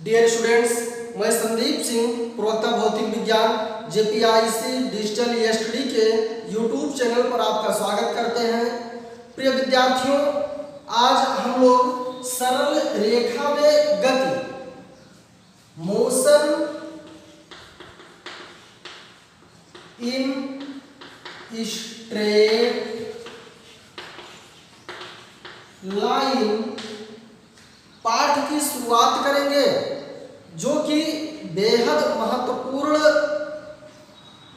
Dear students, मैं संदीप सिंह, प्रवक्ता भौतिक विज्ञान जेपीआईसी डिजिटल स्टडी के यूट्यूब चैनल पर आपका स्वागत करते हैं। प्रिय विद्यार्थियों, आज हम लोग सरल रेखा में गति, मोशन इन स्ट्रेट लाइन पाठ की शुरुआत करेंगे, जो कि बेहद महत्वपूर्ण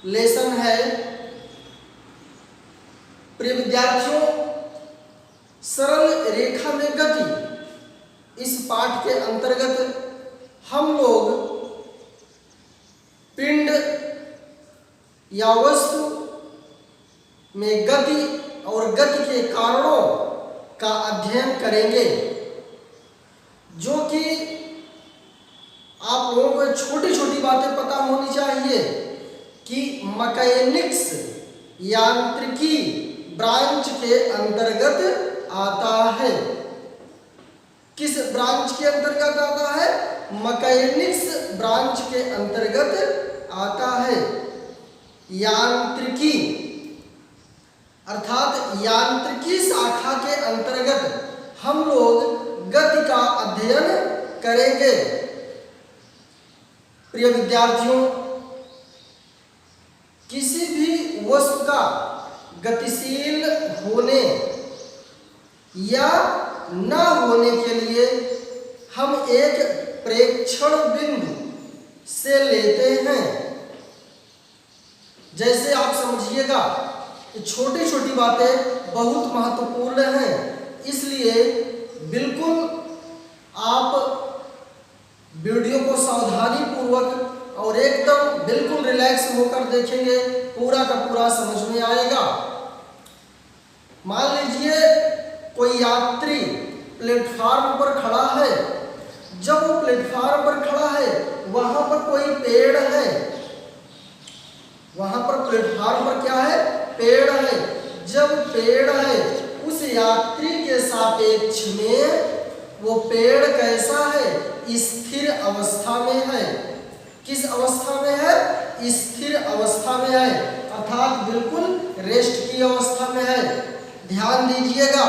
लेसन है। प्रिय विद्यार्थियों, सरल रेखा में गति, इस पाठ के अंतर्गत हम लोग पिंड या वस्तु में गति और गति के कारणों का अध्ययन करेंगे, जो कि आप लोगों को छोटी छोटी बातें पता होनी चाहिए कि मैकेनिक्स यांत्रिकी ब्रांच के अंतर्गत आता है। किस ब्रांच के अंतर्गत आता है? मैकेनिक्स ब्रांच के अंतर्गत आता है। यांत्रिकी अर्थात यांत्रिकी शाखा के अंतर्गत हम लोग गति का अध्ययन करेंगे। प्रिय विद्यार्थियों, किसी भी वस्तु का गतिशील होने या न होने के लिए हम एक प्रेक्षण बिंदु से लेते हैं। जैसे आप समझिएगा, छोटी छोटी बातें बहुत महत्वपूर्ण हैं, इसलिए बिल्कुल आप वीडियो को सावधानी पूर्वक और एकदम बिल्कुल रिलैक्स होकर देखेंगे, पूरा का पूरा समझ में आएगा। मान लीजिए कोई यात्री प्लेटफार्म पर खड़ा है। जब वो प्लेटफार्म पर खड़ा है, वहां पर कोई पेड़ है। वहां पर प्लेटफार्म पर क्या है? पेड़ है। जब पेड़ है, उस यात्री के सापेक्ष में वो पेड़ कैसा है? स्थिर अवस्था में है। किस अवस्था में है? स्थिर अवस्था में है, अर्थात बिल्कुल रेस्ट की अवस्था में है। ध्यान दीजिएगा,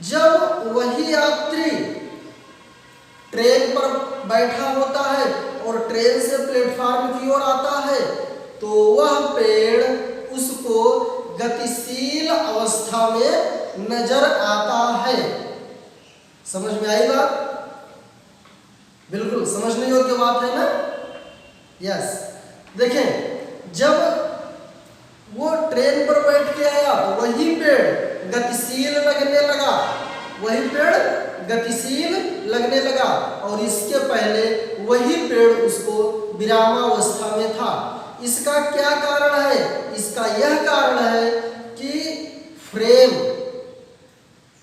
जब वही यात्री ट्रेन पर बैठा होता है और ट्रेन से प्लेटफार्म की ओर आता है, तो वह पेड़ उसको गतिशील अवस्था में नजर आता है। समझ में आई बात? बिल्कुल समझने योग्य बात है ना? यस। देखें, जब वो ट्रेन पर बैठ के आया तो वही पेड़ गतिशील लगने लगा, वही पेड़ गतिशील लगने लगा, और इसके पहले वही पेड़ उसको विरामावस्था में था। इसका क्या कारण है? इसका यह कारण है कि फ्रेम,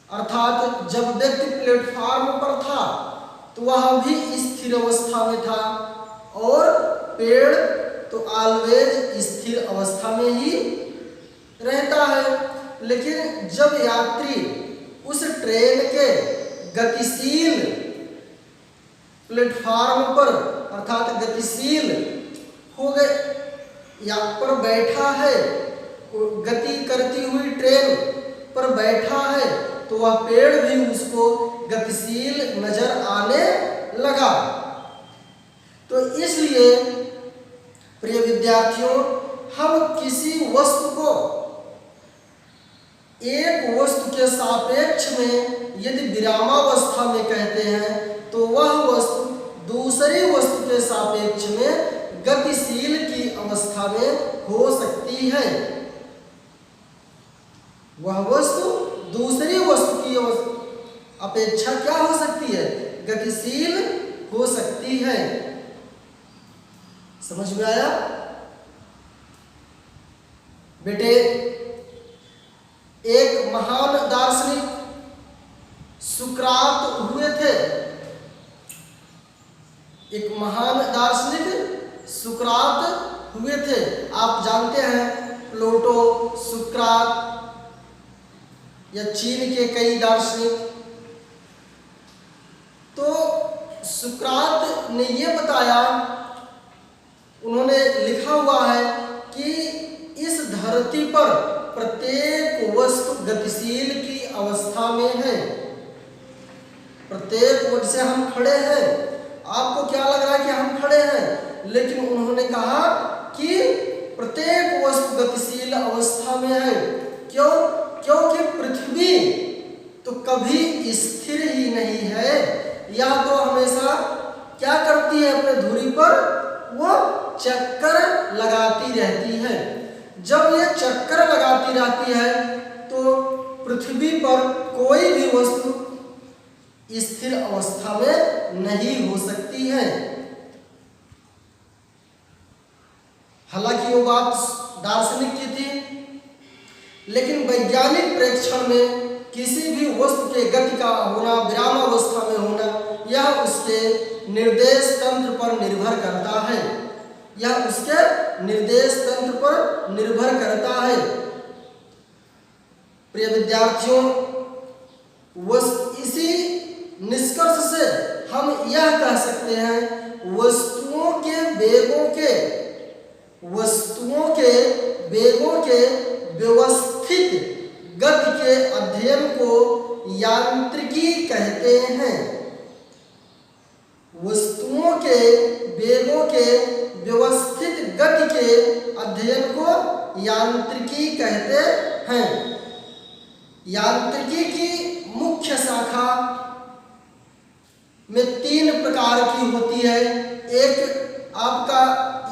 अर्थात जब व्यक्ति प्लेटफार्म पर था तो वह भी स्थिर अवस्था में था, और पेड़ तो ऑलवेज स्थिर अवस्था में ही रहता है। लेकिन जब यात्री उस ट्रेन के गतिशील प्लेटफार्म पर, अर्थात गतिशील हो गए या पर बैठा है, गति करती हुई ट्रेन पर बैठा है, तो वह पेड़ भी उसको गतिशील नजर आने लगा। तो इसलिए प्रिय विद्यार्थियों, हम किसी वस्तु को एक वस्तु के सापेक्ष में यदि विरामावस्था में कहते हैं, तो वह वस्तु दूसरी वस्तु के सापेक्ष में गतिशील की अवस्था में हो सकती है। वह वस्तु दूसरी वस्तु की अपेक्षा क्या हो सकती है? गतिशील हो सकती है। समझ में आया बेटे? एक महान दार्शनिक सुकरात हुए थे। एक महान दार्शनिक सुकरात हुए थे। आप जानते हैं, प्लेटो, सुकरात या चीन के कई दार्शनिक। तो सुकरात ने ये बताया, उन्होंने लिखा हुआ है कि इस धरती पर प्रत्येक वस्तु गतिशील की अवस्था में है। प्रत्येक वस्तु से हम खड़े हैं, आपको क्या लग रहा है कि हम खड़े हैं, लेकिन उन्होंने कहा कि प्रत्येक वस्तु गतिशील अवस्था में है। क्यों? क्योंकि पृथ्वी तो कभी स्थिर ही नहीं है, या तो हमेशा क्या करती है, अपने धुरी पर वो चक्कर लगाती रहती है। जब ये चक्कर लगाती रहती है तो पृथ्वी पर कोई भी वस्तु स्थिर अवस्था में नहीं हो सकती है। हालांकि वो बात दार्शनिक की थी, लेकिन वैज्ञानिक प्रेक्षण में किसी भी वस्तु के गति का होना, विरामावस्था में होना, यह उसके निर्देश तंत्र पर निर्भर करता है। यह उसके निर्देश तंत्र पर निर्भर करता है। प्रिय विद्यार्थियों, इसी निष्कर्ष से हम यह कह सकते हैं, वस्तुओं के वेगों के व्यवस्थित गति के अध्ययन को यांत्रिकी कहते हैं। वस्तुओं के वेगों के व्यवस्थित गति के अध्ययन को यांत्रिकी कहते हैं। यांत्रिकी की मुख्य शाखा में 3 प्रकार की होती है। एक आपका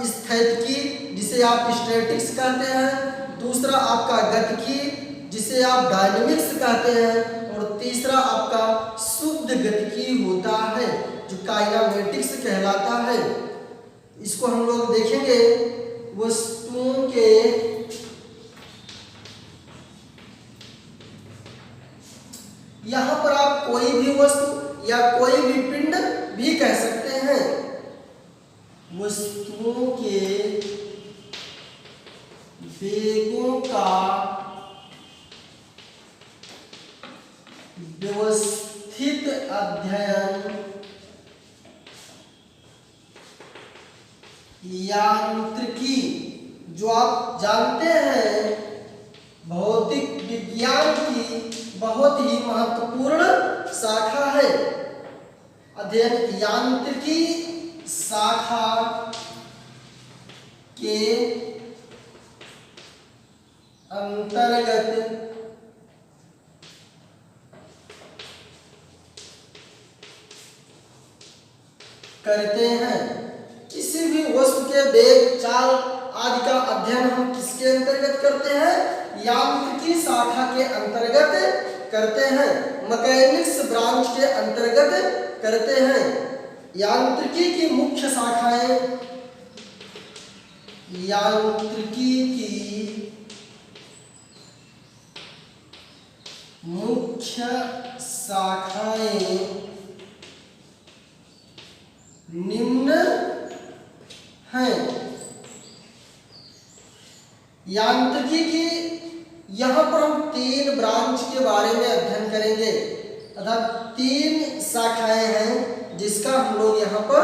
स्थैतिकी, जिसे आप स्टैटिक्स कहते हैं, दूसरा आपका गतिकी, जिसे आप डायनेमिक्स कहते हैं, और तीसरा आपका शुद्ध गतिकी होता है, जो काइनेमेटिक्स कहलाता है। इसको हम लोग देखेंगे। वस्तुओं के यहाँ पर आप कोई भी वस्तु या कोई भी पिंड भी कह सकते हैं। वस्तुओं के वेगों का व्यवस्थित अध्ययन यांत्रिकी, जो आप जानते हैं भौतिक विज्ञान की बहुत ही महत्वपूर्ण शाखा है। अध्ययन यांत्रिकी शाखा के अंतर्गत करते हैं। किसी भी वस्तु के वेग, चाल आदि का अध्ययन हम किसके अंतर्गत करते हैं? यांत्रिकी शाखा के अंतर्गत करते हैं, मैकेनिक्स ब्रांच के अंतर्गत करते हैं। यांत्रिकी की मुख्य शाखाएं, यांत्रिकी की मुख्य शाखाएं निम्न हैं। यांत्रिकी की यहाँ पर हम 3 ब्रांच के बारे में अध्ययन करेंगे, अर्थात 3 शाखाएं हैं जिसका हम लोग यहाँ पर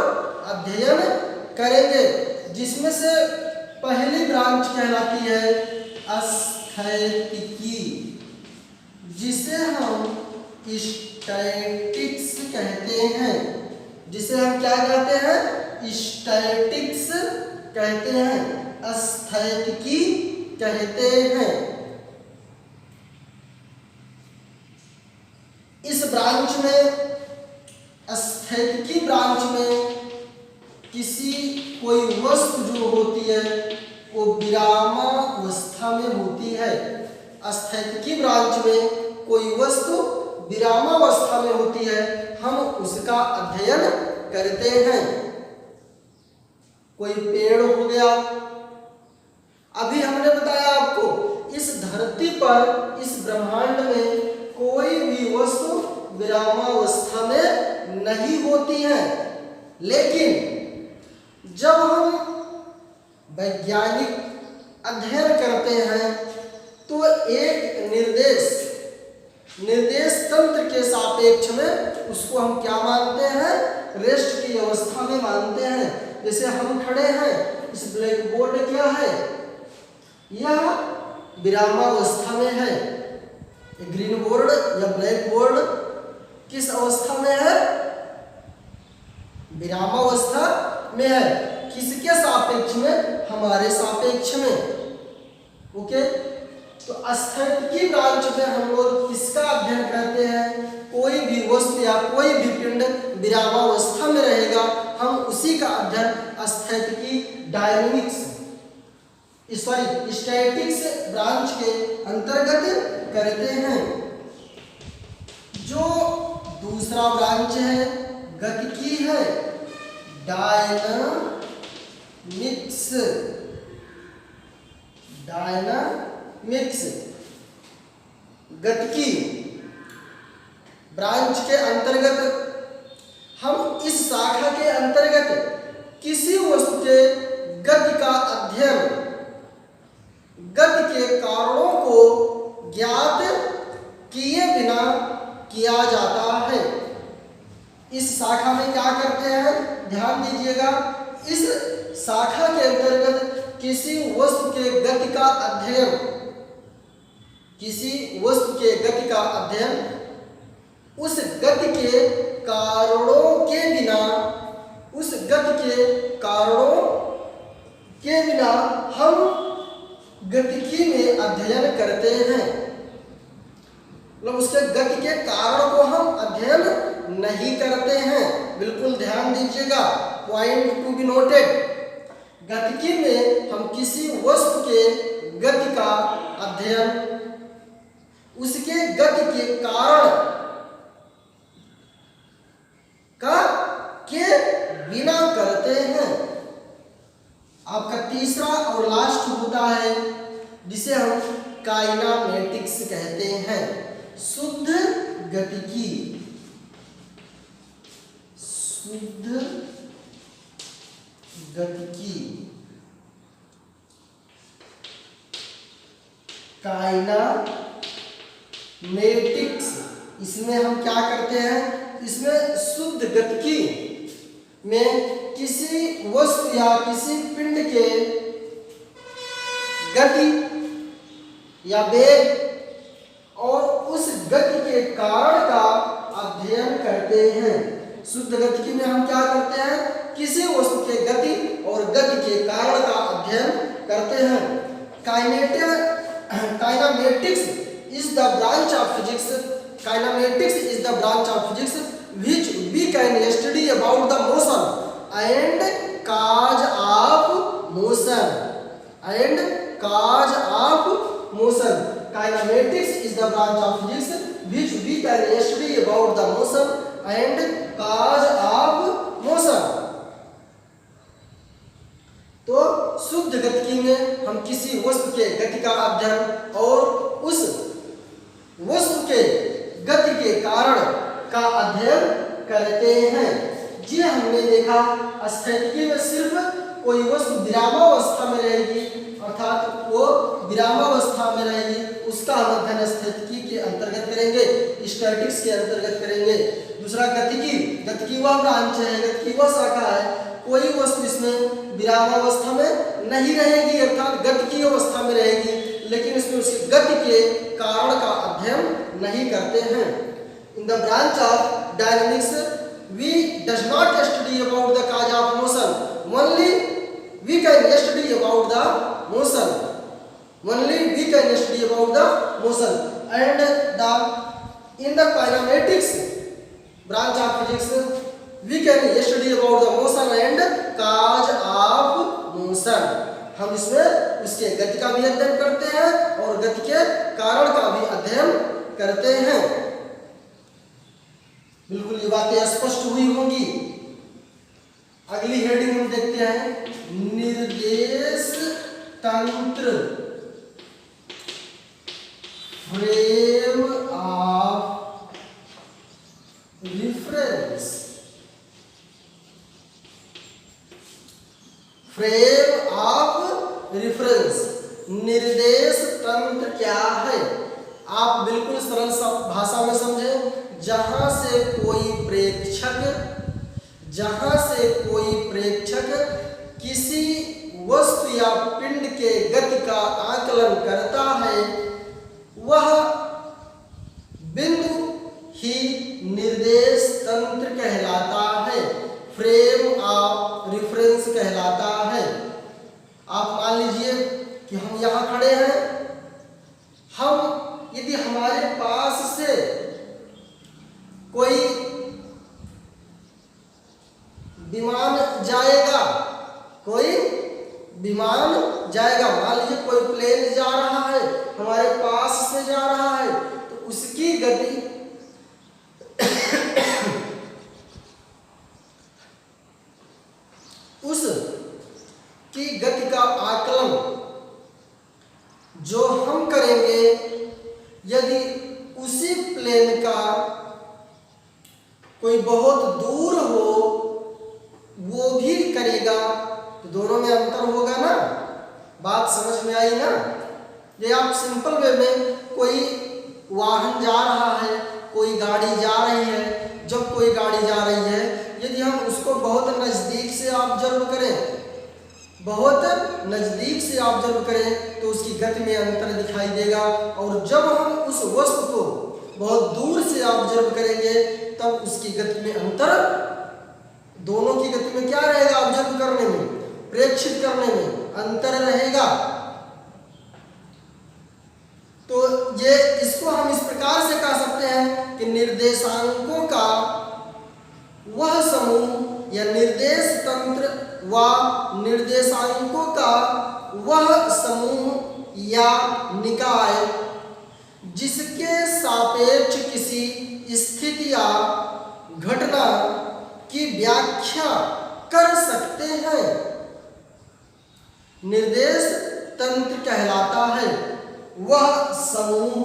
अध्ययन करेंगे, जिसमें से पहली ब्रांच कहलाती है स्थैतिकी, जिसे हम स्टैटिक्स कहते हैं। जिसे हम क्या कहते हैं? स्टैटिक्स कहते हैं, स्थैतिकी कहते हैं। इस ब्रांच में, स्थैतिकी ब्रांच में, कोई वस्तु जो होती है वो विरामावस्था में होती है। स्थैतिकी ब्रांच में कोई वस्तु विरामावस्था में होती है, हम उसका अध्ययन करते हैं। कोई पेड़ हो गया, अभी हमने बताया आपको इस धरती पर, इस ब्रह्मांड में कोई भी वस्तु विरामावस्था में नहीं होती है, लेकिन जब हम वैज्ञानिक अध्ययन करते हैं तो एक निर्देश तंत्र के सापेक्ष में उसको हम क्या मानते हैं, रेस्ट की अवस्था में मानते हैं। जैसे हम खड़े हैं, इस ब्लैक बोर्ड क्या है, यह विरामावस्था में है। ग्रीन बोर्ड या ब्लैक बोर्ड किस अवस्था में है, विरामावस्था में है। किसके सापेक्ष में, हमारे सापेक्ष में। ओके, तो स्थैतिकी ब्रांच में हम लोग किसका अध्ययन करते हैं, कोई भी वस्तु या कोई भी पिंड विरामावस्था में रहेगा, हम उसी का अध्ययन स्थैतिकी डायनेमिक्स स्टैटिक्स ब्रांच के अंतर्गत करते हैं। जो दूसरा ब्रांच है गतिकी है, डायनामिक्स गतिकी ब्रांच के अंतर्गत हम इस शाखा के अंतर्गत किसी वस्तु के गति का अध्ययन, गति के कारणों को ज्ञात किए बिना किया जाता है। इस शाखा में क्या करते हैं, ध्यान दीजिएगा, इस शाखा के अंतर्गत किसी वस्तु के गति का अध्ययन, किसी वस्तु के गति का अध्ययन, उस गति के कारणों के बिना, उस गति के कारणों के बिना हम गतिकी में अध्ययन करते हैं। मतलब उसके गति के कारण को हम अध्ययन नहीं करते हैं। बिल्कुल ध्यान दीजिएगा, पॉइंट टू बी नोटेड। गतिकी में हम किसी वस्तु के गति का अध्ययन, उसके गति के कारण के बिना करते हैं। आपका तीसरा और लास्ट होता है जिसे हम काइनामेटिक्स कहते हैं, शुद्ध गतिकी। शुद्ध गतिकी, काइनामेटिक्स, इसमें हम क्या करते हैं, इसमें शुद्ध गतिकी में किसी वस्तु या किसी पिंड के गति या वेग और उस गति के कारण का अध्ययन करते हैं। शुद्ध गतिकी में हम क्या करते हैं, किसी वस्तु के गति और गति के कारण का अध्ययन करते हैं। Kinematics is the branch of physics, kinematics is the branch of physics which we can study about the motion and cause of motion and cause of motion. Kinematics is the branch of physics which we can study about the motion and cause of motion. तो शुद्ध गतिकी में हम किसी वस्तु के गति का अध्ययन और उस वस्तु के गति के कारण का अध्ययन करते हैं। जी हमने देखा स्थैतिकी में सिर्फ कोई वस्तु विरामावस्था में रहेगी, अर्थात वो विरामावस्था में रहेगी, उसका हम अध्ययन स्थैतिकी के अंतर्गत करेंगे, स्टैटिक्स के अंतर्गत करेंगे। दूसरा गतिकी, गतिकी वह ब्रांच है, गतिकी वह शाखा है, कोई वस्तु इसमें विरामावस्था में नहीं रहेगी, अर्थात गतिकी अवस्था में रहेगी, लेकिन इसमें उसकी गति के कारण का अध्ययन नहीं करते हैं। In the branch of dynamics, we does not study about the cause of motion. Only we can study about the motion. Only we can study about the motion. And in the kinematics branch of physics, we can study about the motion and cause of motion. हम इसमें उसके गति का भी अध्ययन करते हैं और गति के कारण का भी अध्ययन करते हैं। बिल्कुल ये बातें स्पष्ट हुई होंगी। अगली हेडिंग हम देखते हैं, निर्देश तंत्र, frame of reference. Frame of reference, निर्देश तंत्र क्या है? आप बिल्कुल सरल भाषा में समझें, जहां से कोई प्रेक्षक किसी वस्तु या पिंड के गति का आकलन करता है, वह बिंदु ही निर्देश तंत्र कहलाता है, फ्रेम ऑफ रेफरेंस कहलाता है। आप मान लीजिए कि हम यहाँ खड़े हैं, हम यदि हमारे पास से कोई विमान जाएगा, मान लीजिए कोई प्लेन जा रहा है, हमारे पास से जा रहा है, तो उसकी गति उसकी गति का आकलन जो हम करेंगे, यदि उसी प्लेन का कोई बहुत दूर हो वो भी करेगा, तो दोनों में अंतर होगा ना। बात समझ में आई ना। ये आप सिंपल वे में, कोई वाहन जा रहा है, कोई गाड़ी जा रही है, जब कोई गाड़ी जा रही है, यदि हम उसको बहुत नज़दीक से ऑब्जर्व करें तो उसकी गति में अंतर दिखाई देगा, और जब हम उस वस्तु को बहुत दूर से ऑब्जर्व करेंगे तब उसकी गति में अंतर, दोनों की गति में क्या रहेगा, ऑब्जर्व करने में, प्रेक्षित करने में अंतर रहेगा। तो ये इसको हम इस प्रकार से कह सकते हैं कि निर्देशांकों का वह समूह या निर्देश तंत्र व निर्देशांकों का वह समूह या निकाय जिसके सापेक्ष किसी स्थिति या घटना की व्याख्या कर सकते हैं, निर्देश तंत्र कहलाता है। वह समूह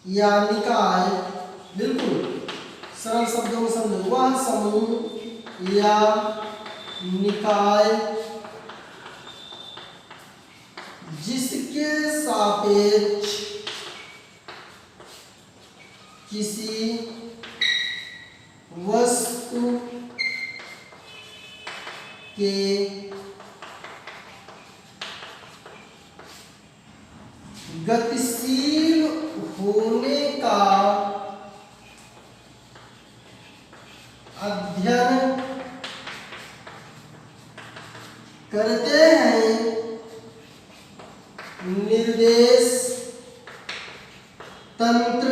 या निकाय, बिल्कुल सरल शब्दों में समझो, वह समूह या निकाय जिसके सापेक्ष किसी वस्तु के गतिशील होने का अध्ययन करते हैं, निर्देश तंत्र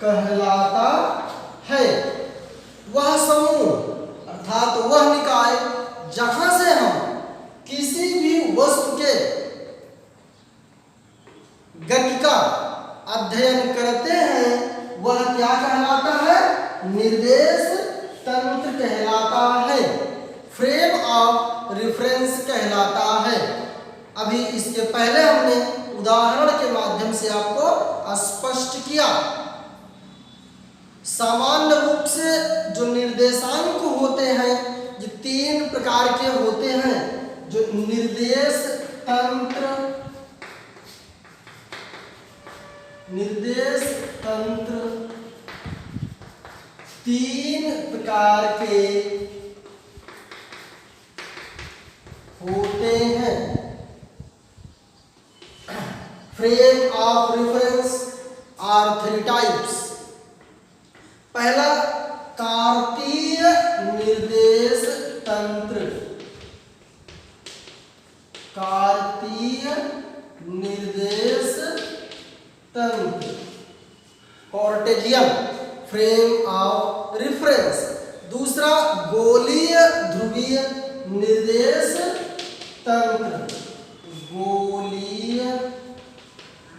कहलाता है। वह समूह अर्थात वह निकाय जहां से हम किसी भी वस्तु के गति का अध्ययन करते हैं, वह क्या कहलाता है, निर्देश तंत्र कहलाता है, फ्रेम ऑफ रेफरेंस कहलाता है। अभी इसके पहले हमने उदाहरण के माध्यम से आपको स्पष्ट किया। सामान्य रूप से जो निर्देशांक होते हैं, ये तीन प्रकार के होते हैं। जो निर्देश तंत्र तीन प्रकार के होते हैं। Frame of reference are 3 types. पहला कार्तीय निर्देश तंत्र, कार्तीय निर्देश तंत्र, कार्टेशियन फ्रेम ऑफ रेफरेंस। दूसरा गोलीय ध्रुवीय निर्देश तंत्र, गोलीय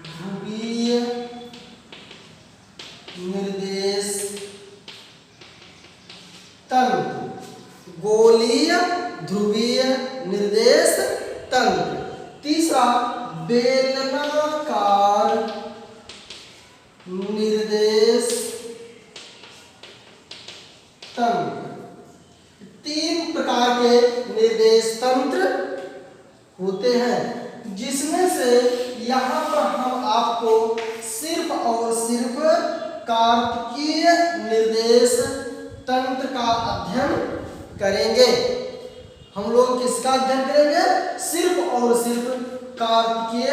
ध्रुवीय निर्देश तंत्र, गोलीय ध्रुवीय निर्देश तंत्र। तीसरा बेलनाकार निर्देश तंत्र। तीन प्रकार के निर्देश तंत्र होते हैं, जिसमें से यहां पर हम सिर्फ और सिर्फ कार्तिकीय निर्देश तंत्र का अध्ययन करेंगे। हम लोग किसका अध्ययन करेंगे? सिर्फ और सिर्फ कार्तीय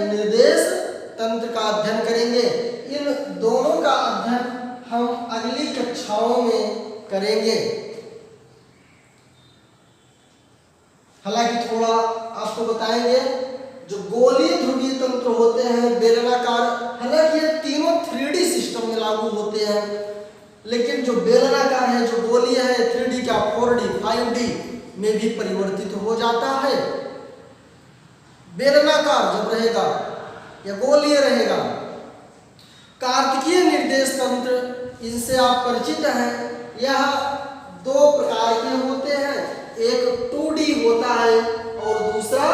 निर्देश तंत्र का अध्ययन करेंगे। इन दोनों का अध्ययन हम अगली कक्षाओं में करेंगे। हालांकि थोड़ा आपको बताएंगे जो गोलीय ध्रुवीय तंत्र होते हैं, बेलनाकार, हालांकि ये तीनों 3D सिस्टम में लागू होते हैं, लेकिन जो बेलनाकार है, जो गोलीय है, 3D का 4D 5D में भी परिवर्तित हो जाता है। बेलनाकार जब रहेगा या गोलीय रहेगा। कार्तिकीय निर्देश तंत्र, इनसे आप परिचित हैं। यह दो प्रकार के होते हैं, एक 2D होता है और दूसरा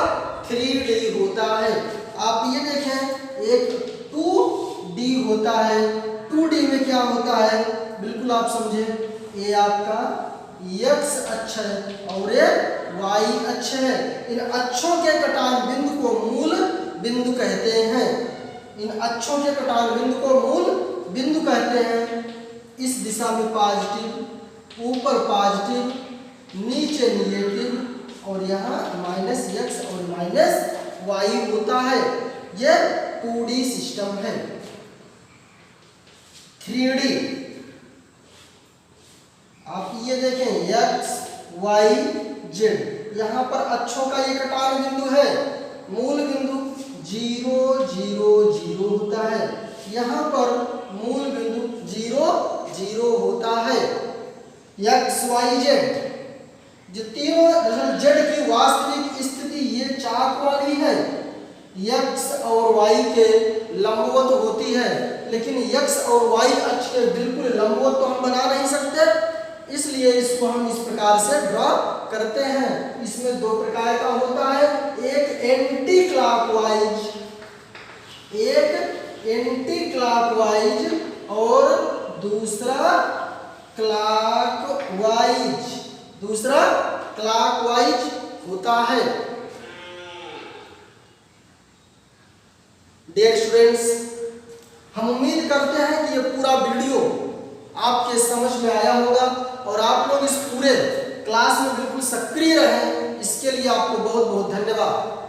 3D होता है। आप ये देखें, एक 2D होता है। 2D में क्या होता है बिल्कुल आप समझें। ये आपका x अक्ष है और ये y अक्ष है। इन अक्षों के कटान बिंदु को मूल बिंदु कहते हैं। इन अक्षों के कटान बिंदु को मूल बिंदु कहते हैं। इस दिशा में पॉजिटिव, ऊपर पॉजिटिव, नीचे निगेटिव और यहाँ -x और -y होता है। यह 2D सिस्टम है। 3D आप ये देखें x, y, z, यहाँ पर अक्षों का ये कटान बिंदु है। मूल बिंदु 0 0 0 होता है। यहाँ पर मूल बिंदु 0 0 होता है। x, y, z, जो तीनों z की वास्तविक स्थिति ये चाक वाली है। x और y के लंबवत होती है, लेकिन x और y अक्ष के बिल्कुल लंबवत तो हम बना नहीं सकते, इसलिए इसको हम इस प्रकार से ड्रॉ करते हैं। इसमें दो प्रकार का होता है, एक एंटी क्लॉकवाइज और दूसरा क्लॉकवाइज होता है। डियर स्टूडेंट्स, हम उम्मीद करते हैं कि ये पूरा वीडियो आपके समझ में आया होगा और आप लोग इस पूरे क्लास में बिल्कुल सक्रिय रहें। इसके लिए आपको बहुत बहुत धन्यवाद।